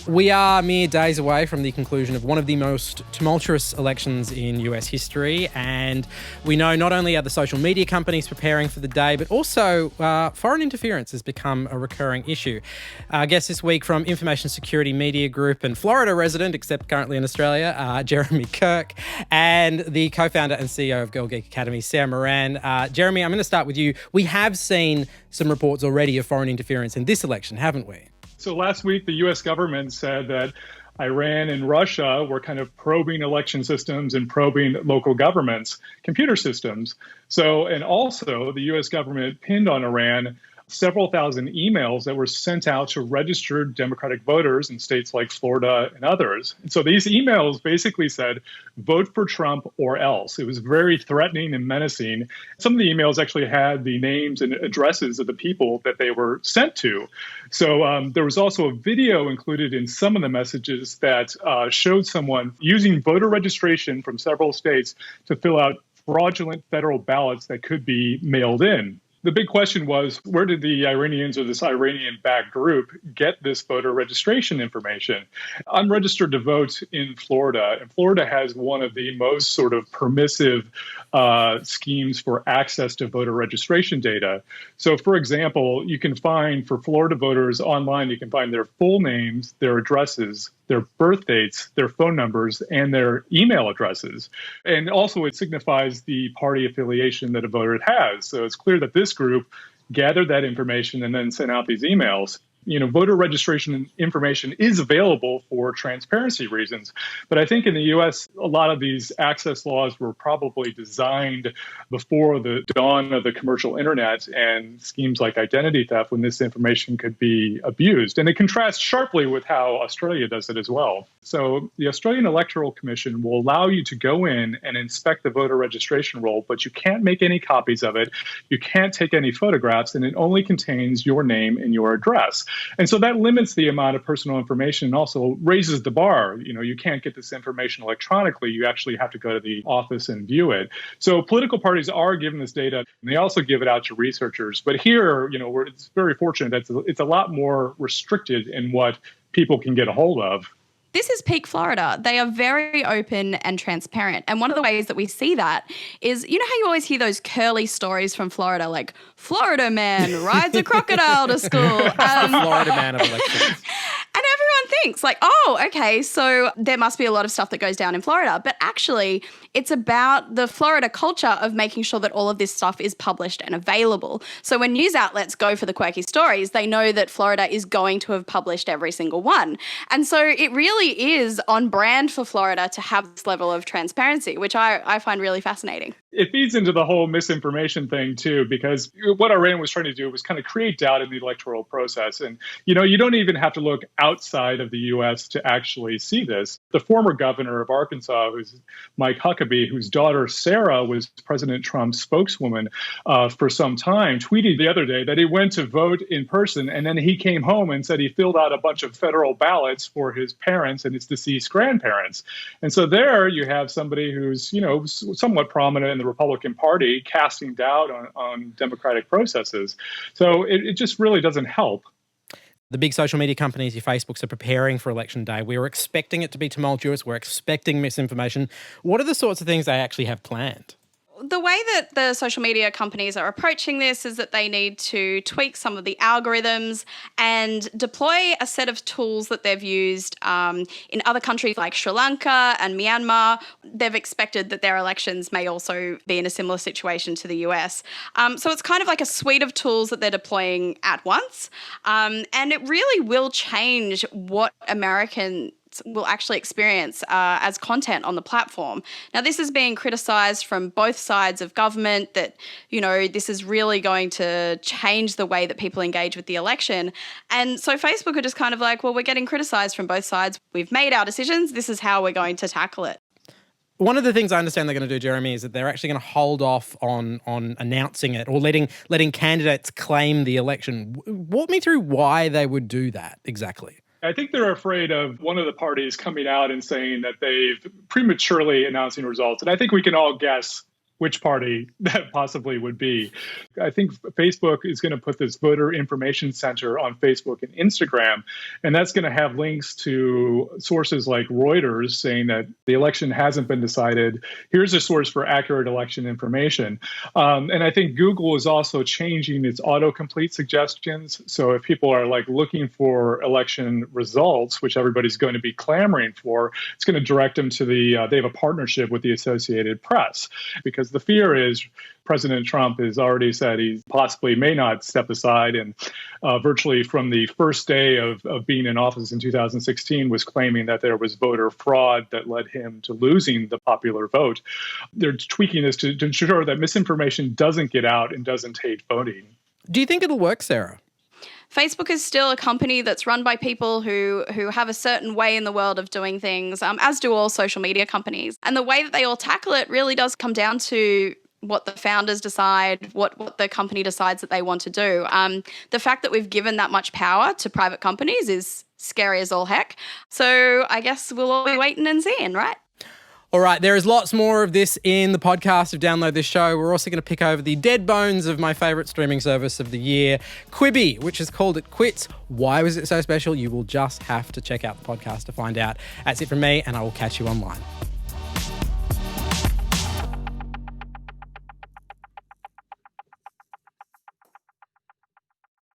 We are mere days away from the conclusion of one of the most tumultuous elections in US history, and we know not only are the social media companies preparing for the day, but also foreign interference has become a recurring issue. Our guest this week from Information Security Media Group and Florida resident, except currently in Australia, Jeremy Kirk, and the co-founder and CEO of Girl Geek Academy, Sarah Moran. Jeremy, I'm going to start with you. We have seen some reports already of foreign interference in this election, haven't we? So last week, the U.S. government said that Iran and Russia were kind of probing election systems and probing local governments' computer systems. And also the U.S. government pinned on Iran several thousand emails that were sent out to registered Democratic voters in states like Florida and others. And so these emails basically said, vote for Trump or else. It was very threatening and menacing. Some of the emails actually had the names and addresses of the people that they were sent to. So there was also a video included in some of the messages that showed someone using voter registration from several states to fill out fraudulent federal ballots that could be mailed in. The big question was, where did the Iranians or this Iranian-backed group get this voter registration information? I'm registered to vote in Florida, and Florida has one of the most sort of permissive schemes for access to voter registration data. So, for example, you can find, for Florida voters online, you can find their full names, their addresses, their birth dates, their phone numbers, and their email addresses. And also it signifies the party affiliation that a voter has. So it's clear that this group gathered that information and then sent out these emails. You know, voter registration information is available for transparency reasons. But I think in the U.S., a lot of these access laws were probably designed before the dawn of the commercial internet and schemes like identity theft, when this information could be abused. And it contrasts sharply with how Australia does it as well. So the Australian Electoral Commission will allow you to go in and inspect the voter registration roll, but you can't make any copies of it. You can't take any photographs, and it only contains your name and your address. And so that limits the amount of personal information and also raises the bar. You know, you can't get this information electronically. You actually have to go to the office and view it. So political parties are given this data, and they also give it out to researchers. But here, you know, it's very fortunate that it's a lot more restricted in what people can get a hold of. This is peak Florida. They are very open and transparent. And one of the ways that we see that is, you know how you always hear those curly stories from Florida, like Florida man rides a crocodile to school. The Florida man of elections. And everyone thinks like, oh, okay, so there must be a lot of stuff that goes down in Florida. But actually, it's about the Florida culture of making sure that all of this stuff is published and available. So when news outlets go for the quirky stories, they know that Florida is going to have published every single one. And so it really is on brand for Florida to have this level of transparency, which I find really fascinating. It feeds into the whole misinformation thing, too, because what Iran was trying to do was kind of create doubt in the electoral process. And, you know, you don't even have to look outside of the U.S. to actually see this. The former governor of Arkansas, who's Mike Huckabee, whose daughter Sarah was President Trump's spokeswoman for some time, tweeted the other day that he went to vote in person, and then he came home and said he filled out a bunch of federal ballots for his parents and his deceased grandparents. And so there you have somebody who's, you know, somewhat prominent in the Republican Party casting doubt on democratic processes. So it just really doesn't help. The big social media companies, your Facebooks, are preparing for election day. We were expecting it to be tumultuous. We're expecting misinformation. What are the sorts of things they actually have planned? The way that the social media companies are approaching this is that they need to tweak some of the algorithms and deploy a set of tools that they've used in other countries like Sri Lanka and Myanmar. They've expected that their elections may also be in a similar situation to the US. So it's kind of like a suite of tools that they're deploying at once. And it really will change what Americans will actually experience as content on the platform. Now, this is being criticised from both sides of government that, you know, this is really going to change the way that people engage with the election. And so Facebook are just kind of like, well, we're getting criticised from both sides. We've made our decisions. This is how we're going to tackle it. One of the things I understand they're going to do, Jeremy, is that they're actually going to hold off on announcing it or letting candidates claim the election. Walk me through why they would do that exactly. I think they're afraid of one of the parties coming out and saying that they've prematurely announcing results. And I think we can all guess which party that possibly would be. I think Facebook is going to put this voter information center on Facebook and Instagram, and that's going to have links to sources like Reuters saying that the election hasn't been decided. Here's a source for accurate election information. And I think Google is also changing its autocomplete suggestions. So if people are like looking for election results, which everybody's going to be clamoring for, it's going to direct them to they have a partnership with the Associated Press, because the fear is President Trump has already said he possibly may not step aside, and virtually from the first day of being in office in 2016 was claiming that there was voter fraud that led him to losing the popular vote. They're tweaking this to ensure that misinformation doesn't get out and doesn't taint voting. Do you think it'll work, Sarah? Facebook is still a company that's run by people who have a certain way in the world of doing things, as do all social media companies. And the way that they all tackle it really does come down to what the founders decide, what the company decides that they want to do. The fact that we've given that much power to private companies is scary as all heck. So I guess we'll all be waiting and seeing, right? All right, there is lots more of this in the podcast of Download This Show. We're also going to pick over the dead bones of my favourite streaming service of the year, Quibi, which has called it quits. Why was it so special? You will just have to check out the podcast to find out. That's it from me, and I will catch you online.